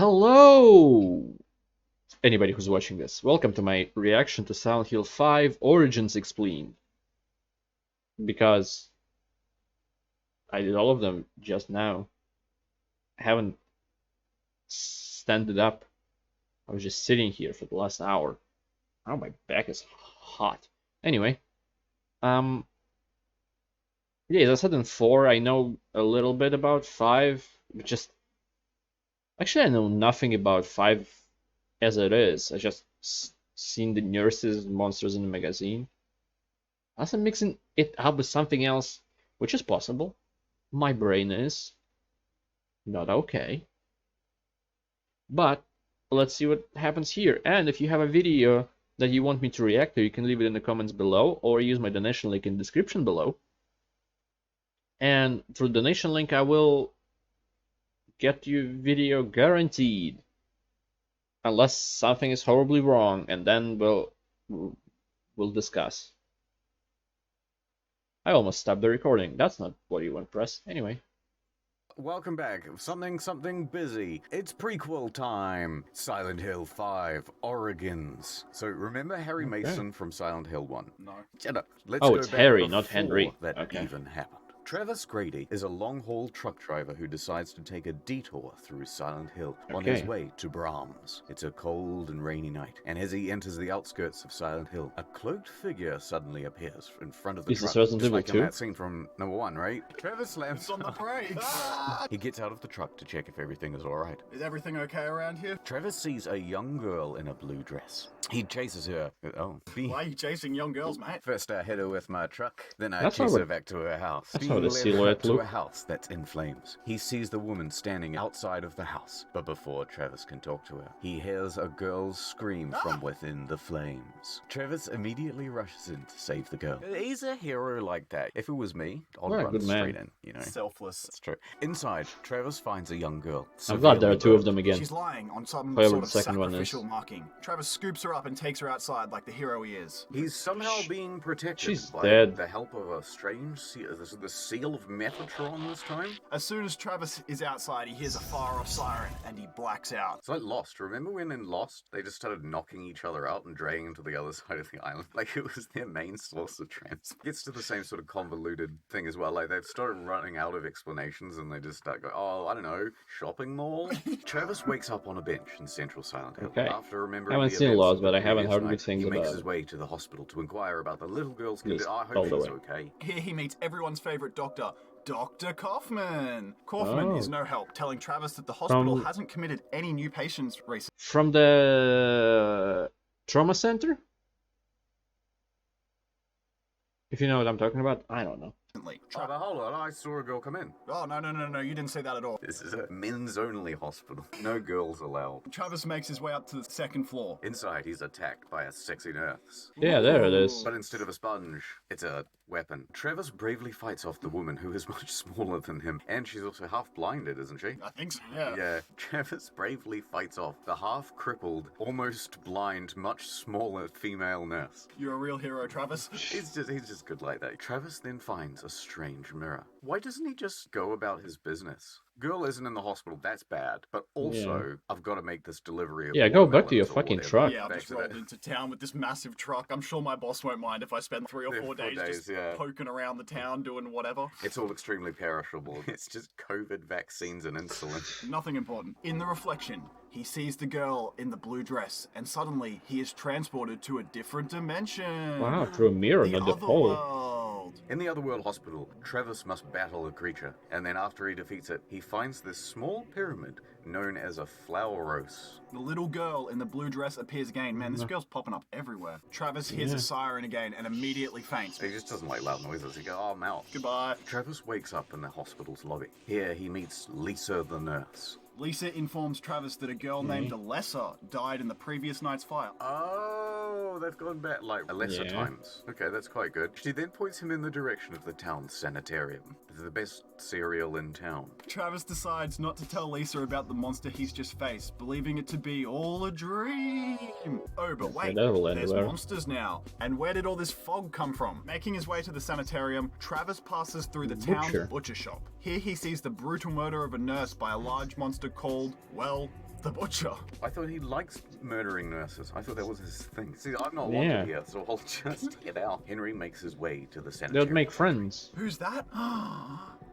Hello, anybody who's watching this. Welcome to my reaction to Silent Hill 5 Origins Expleened. Because I did all of them just now. I haven't standed up. I was just sitting here for the last hour. Oh, my back is hot. Anyway, yeah, as I said in 4, I know a little bit about 5, but just actually I know nothing about 5 as it is. I just seen the nurses and monsters in the magazine. Unless I'm mixing it up with something else, which is possible. My brain is not okay. But let's see what happens here. And if you have a video that you want me to react to, you can leave it in the comments below or use my donation link in the description below. And through the donation link, I will get you video guaranteed. Unless something is horribly wrong, and then we'll discuss. I almost stopped the recording. That's not what you want to press. Anyway. Welcome back. Something busy. It's prequel time. Silent Hill 5 Origins. So remember Harry Mason from Silent Hill 1? No. Shut up. Let's Oh, go it's back Harry, not before Henry. That Okay. even happened. Travis Grady is a long-haul truck driver who decides to take a detour through Silent Hill on his way to Brahms. It's a cold and rainy night, and as he enters the outskirts of Silent Hill, a cloaked figure suddenly appears in front of the Is truck. this Resident Just Evil like 2? in that scene from number 1, right? Travis slams On the brakes. He gets out of the truck to check if everything is alright. Is everything okay around here? Travis sees a young girl in a blue dress. He chases her. Why are you chasing young girls, mate? First I hit her with my truck, then I That's chase how her it- back to her house. that's Being how the led silhouette up to look. a house that's in flames. He sees the woman standing outside of the house, but before Travis can talk to her, he hears a girl's scream from within the flames. Travis immediately rushes in to save the girl. He's a hero like that. If it was me, I'd What a run good man. straight in, you know. Selfless. That's true. Inside, Travis finds a young girl. I'm glad there are severely two of burned. them again. She's lying on some Whoever sort the of second one is. sacrificial marking. Travis scoops her up and takes her outside like the hero he is. He's somehow being protected She's by dead. the help of a strange seal. This is the seal of Metatron this time. As soon as Travis is outside, he hears a far-off siren and he blacks out. It's like Lost. Remember when in Lost they just started knocking each other out and dragging them to the other side of the island? Like it was their main source of transport. Gets to the same sort of convoluted thing as well. Like they've started running out of explanations and they just start going, oh, I don't know, shopping mall? Travis wakes up on a bench in central Silent Hill. Okay. After remembering I haven't the seen events Lost, of but the I haven't previous heard good night, things he makes about his it. way to the hospital to inquire about the little girl's Yes, condition. I all hope the she's way. okay. Here he meets everyone's favorite doctor, Dr. Kaufman. Kaufman Oh. is no help, telling Travis that the hospital From- hasn't committed any new patients recently. From the trauma center? If you know what I'm talking about, I don't know. Oh, but hold on, I saw a girl come in. Oh, no, you didn't say that at all. This is a men's only hospital. No girls allowed. Travis makes his way up to the second floor. Inside, he's attacked by a sexy nurse. Yeah, there it is. But instead of a sponge, it's a weapon. Travis bravely fights off the woman who is much smaller than him. And she's also half blinded, isn't she? I think so, yeah. Yeah, Travis bravely fights off the half-crippled, almost blind, much smaller female nurse. You're a real hero, Travis. He's just good like that. Travis then finds a strange mirror. Why doesn't he just go about his business? Girl isn't in the hospital, that's bad. But also, I've got to make this delivery of Yeah, go back to watermelons your or fucking whatever. truck. Yeah, I've Back just to rolled that. into town with this massive truck. I'm sure my boss won't mind if I spend 3 or 4 days, just yeah. poking around the town doing whatever. It's all extremely perishable. It's just COVID vaccines and insulin. Nothing important. In the reflection, he sees the girl in the blue dress, and suddenly he is transported to a different dimension. Wow, through a mirror, The not the other hole. world. In the Otherworld Hospital, Travis must battle a creature, and then after he defeats it, he finds this small pyramid known as a flower rose. The little girl in the blue dress appears again. Man, this girl's popping up everywhere. Travis hears a siren again and immediately faints. He just doesn't like loud noises. He goes, oh, I'm out. Goodbye. Travis wakes up in the hospital's lobby. Here he meets Lisa the nurse. Lisa informs Travis that a girl named Alessa died in the previous night's fire. Oh, they've gone back like lesser Yeah. times. Okay, that's quite good. She then points him in the direction of the town's sanitarium. The best cereal in town. Travis decides not to tell Lisa about the monster he's just faced, believing it to be all a dream. Oh, but wait, devil there's anywhere. monsters now. And where did all this fog come from? Making his way to the sanitarium, Travis passes through the town's Butcher. butcher shop. Here he sees the brutal murder of a nurse by a large monster called, well, the Butcher. I thought he likes murdering nurses. I thought that was his thing. See, I'm not Yeah. wanted here, so I'll just get out. Henry makes his way to the They sanitarium. would make friends. Who's that?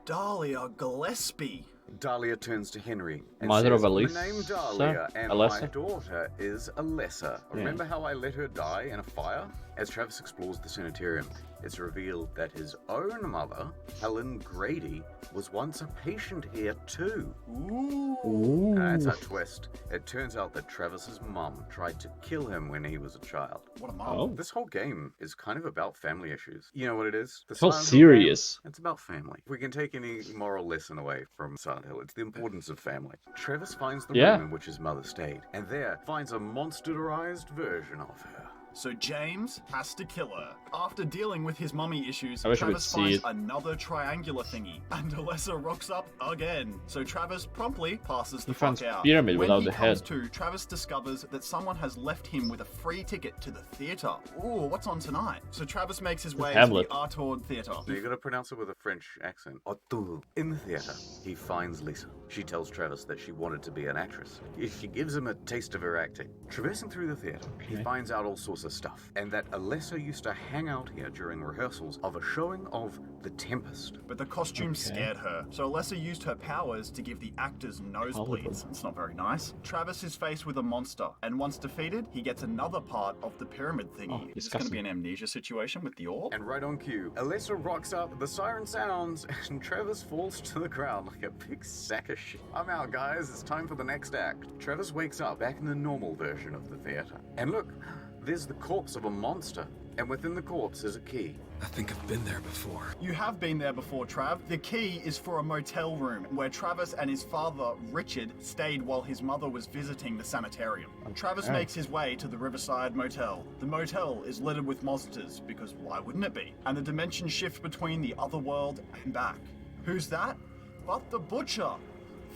Dahlia Gillespie. Dahlia turns to Henry and Mother says, of "My Elisa? name's Dahlia, and my Alessa? daughter is Alessa. Remember how I let her die in a fire?" As Travis explores the sanitarium, it's revealed that his own mother, Helen Grady, was once a patient here too. Ooh. That's a twist. It turns out that Travis's mum tried to kill him when he was a child. What a mom. Oh. This whole game is kind of about family issues. You know what it is? The So Silent Hill game, serious. it's about family. If we can take any moral lesson away from Silent Hill, it's the importance of family. Travis finds the Yeah. room in which his mother stayed, and there finds a monsterized version of her. So James has to kill her. After dealing with his mummy issues, I wish I could Travis see finds it. another triangular thingy, and Alessa rocks up again. So Travis promptly passes the He finds fuck out. pyramid When without he the comes head. to, Travis discovers that someone has left him with a free ticket to the theater. Ooh, what's on tonight? So Travis makes his way to Hamlet. the Artaud Theater. So you gotta pronounce it with a French accent. Artaud. In the theater, he finds Lisa. She tells Travis that she wanted to be an actress. She gives him a taste of her acting. Traversing through the theater, he Okay. finds out all sorts of stuff, and that Alessa used to hang out here during rehearsals of a showing of The Tempest. But the costume Okay. scared her, so Alessa used her powers to give the actors nosebleeds. It's not very nice. Travis is faced with a monster, and once defeated, he gets another part of the pyramid thingy. Oh, Is this going to disgusting. be an amnesia situation with the orb? And right on cue, Alessa rocks up, the siren sounds, and Travis falls to the ground like a big sack of shit. I'm out, guys. It's time for the next act. Travis wakes up back in the normal version of the theater. And look, there's the corpse of a monster. And within the corpse is a key. I think I've been there before. You have been there before, Trav. The key is for a motel room where Travis and his father, Richard, stayed while his mother was visiting the sanitarium. Travis Okay. makes his way to the Riverside Motel. The motel is littered with monsters, because why wouldn't it be? And the dimensions shift between the other world and back. Who's that? But the Butcher.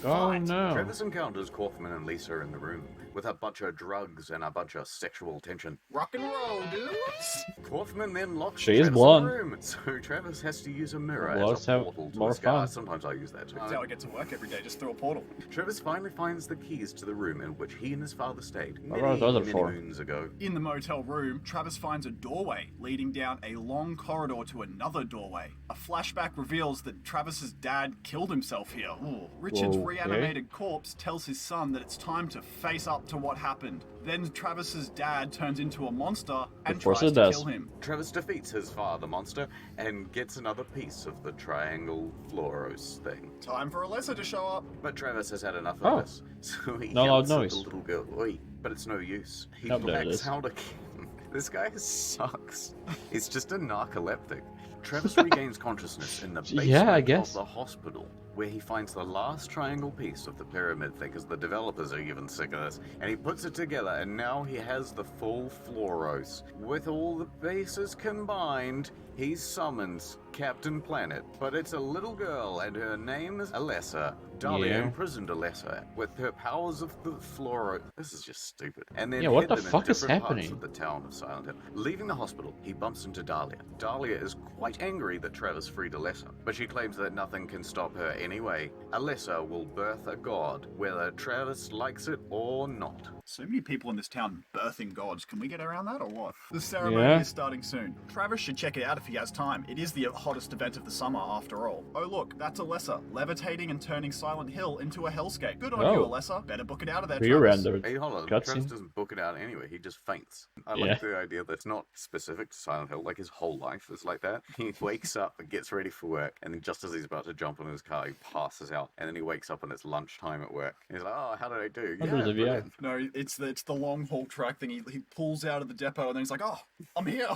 Oh Fight. no. Travis encounters Kaufman and Lisa in the room with a bunch of drugs and a bunch of sexual tension. Rock and roll, dudes. Kaufman then locks She is Travis blonde. in the room, so Travis has to use a mirror Blondes as a have portal to more his guy. fun. Sometimes I use that too. That's how I get to work every day, just through a portal. Travis finally finds the keys to the room in which he and his father stayed What are those many for? moons ago. In the motel room, Travis finds a doorway leading down a long corridor to another doorway. A flashback reveals that Travis's dad killed himself here. Ooh. Richard's Okay. reanimated corpse tells his son that it's time to face up to what happened. Then Travis's dad turns into a monster and Of course tries it to does. kill him. Travis defeats his father monster and gets another piece of the triangle fluoros thing. Time for Alessa to show up. But Travis has had enough Oh. of this, so he No loud yells at noise. the little girl. Oi, but it's no use. He Nope, there it blacks is. out again. This guy sucks. He's just a narcoleptic. Travis regains consciousness in the basement Yeah, I guess. of the hospital, where he finds the last triangle piece of the pyramid thing, because the developers are even sick of this, and he puts it together, and now he has the full fluoros. With all the bases combined, he summons Captain Planet, but it's a little girl, and her name is Alessa. Dahlia Yeah. imprisoned Alessa with her powers of the fluoro. This is just stupid. And then Yeah, what hid the them in fuck is different parts happening? of the town of Silent Hill. Leaving the hospital, he bumps into Dahlia. Dahlia is quite angry that Travis freed Alessa, but she claims that nothing can stop her anyway. Alessa will birth a god, whether Travis likes it or not. So many people in this town birthing gods. Can we get around that or what? The ceremony Yeah. is starting soon. Travis should check it out if he has time. It is the hottest event of the summer after all. Oh look, that's Alessa, levitating and turning Silent Hill into a hellscape. Good on you, Oh. Alessa. Better book it out of there, Rear Travis. rendered. Hey, hold on. Cutscene. Travis doesn't book it out anyway. He just faints. I Yeah. like the idea that it's not specific to Silent Hill. Like his whole life is like that. He wakes up and gets ready for work, and then just as he's about to jump on his car, he passes out, and then he wakes up and it's lunchtime at work. And he's like, "Oh, how did I do?" Oh, there's a VI. brilliant." No, it's the long haul track thing. He pulls out of the depot and then he's like, "Oh, I'm here."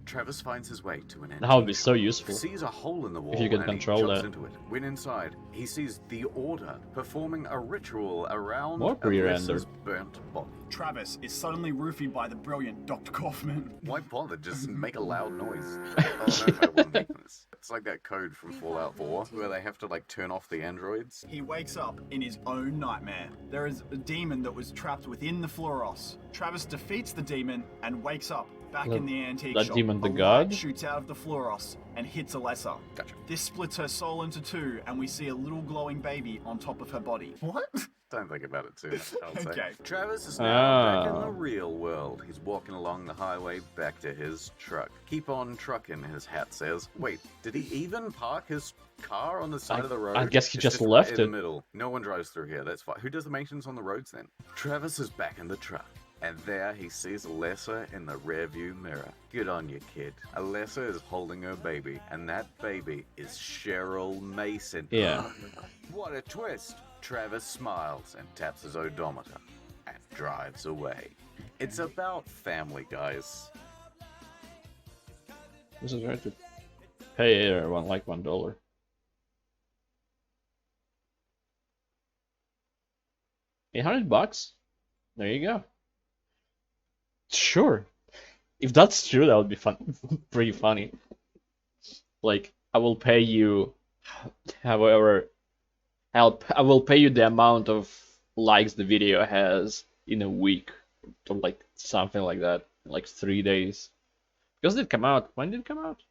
Travis finds his way to an That would be so useful. sees a hole in the wall you could and control he jumps that. into it. When inside, he sees the Order performing a ritual around More Alessa's pre-rendered. burnt body. Travis is suddenly roofied by the brilliant Dr. Kaufman. Why bother? Just make a loud noise. Oh no, I wouldn't make this. It's like that code from Fallout 4 where they have to like turn off the androids. He wakes up in his own nightmare. There is a demon that was trapped within the Fluoros. Travis defeats the demon and wakes up back in the antique that shop. demon, the A light god? shoots out of the Fluoros and hits Alessa. Gotcha. This splits her soul into two, and we see a little glowing baby on top of her body. What? Don't think about it too much, I'll say. Okay. Travis is now back in the Ah. real world. He's walking along the highway back to his truck. Keep on trucking, his hat says. Wait, did he even park his car on the side of the road? I guess he It's just right left in the it. middle. No one drives through here, that's fine. Who does the maintenance on the roads then? Travis is back in the truck. And there he sees Alessa in the rearview mirror. Good on you, kid. Alessa is holding her baby, and that baby is Cheryl Mason. Yeah. What a twist! Travis smiles and taps his odometer and drives away. It's about family, guys. This is right to pay everyone like $1. $800? There you go. Sure. If that's true, that would be fun. Pretty funny. Like, I will pay you, however, I will pay you the amount of likes the video has in a week, or like something like that, like 3 days. Because it come out. When did it come out?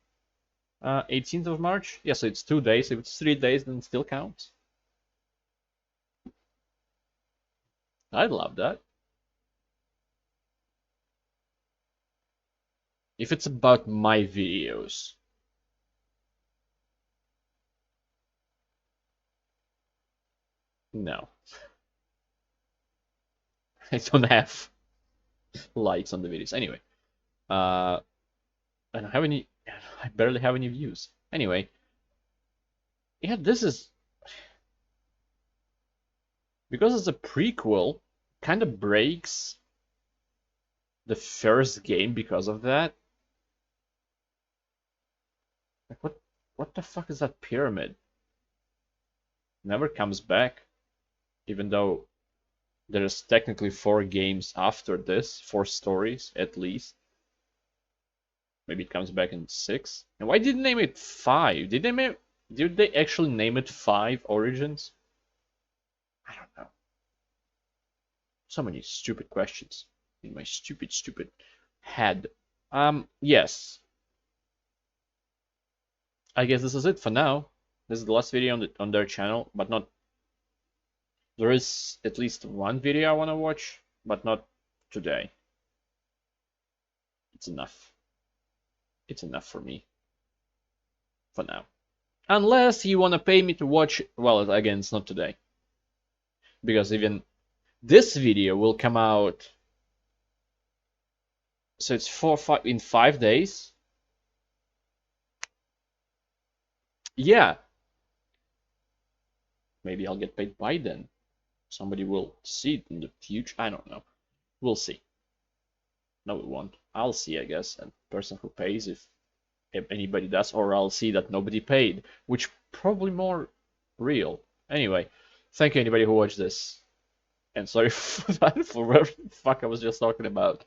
18th of March. Yeah, so it's 2 days. If it's 3 days, then it still counts. I'd love that. If it's about my videos. No. I don't have likes on the videos. Anyway. I don't have any. I barely have any views. Anyway. Yeah, this is. Because it's a prequel, kind of breaks the first game because of that. Like, what the fuck is that pyramid? Never comes back, even though there's technically 4 games after this, 4 stories at least. Maybe it comes back in 6. And why didn't they name it 5? Did they actually name it 5 Origins? I don't know. So many stupid questions in my stupid head. Yes. I guess this is it for now. This is the last video on their channel, but not. There is at least one video I want to watch, but not today. It's enough. It's enough for me. For now. Unless you want to pay me to watch. Well, again, it's not today. Because even this video will come out. So it's in 5 days. Yeah. Maybe I'll get paid by then. Somebody will see it in the future. I don't know. We'll see. No, we won't. I'll see, I guess, and the person who pays, if anybody does, or I'll see that nobody paid, which probably more real. Anyway, thank you anybody who watched this. And sorry for that, for whatever the fuck I was just talking about.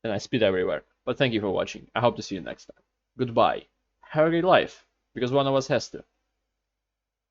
And I spit everywhere. But thank you for watching. I hope to see you next time. Goodbye. Have a great life, because one of us has to.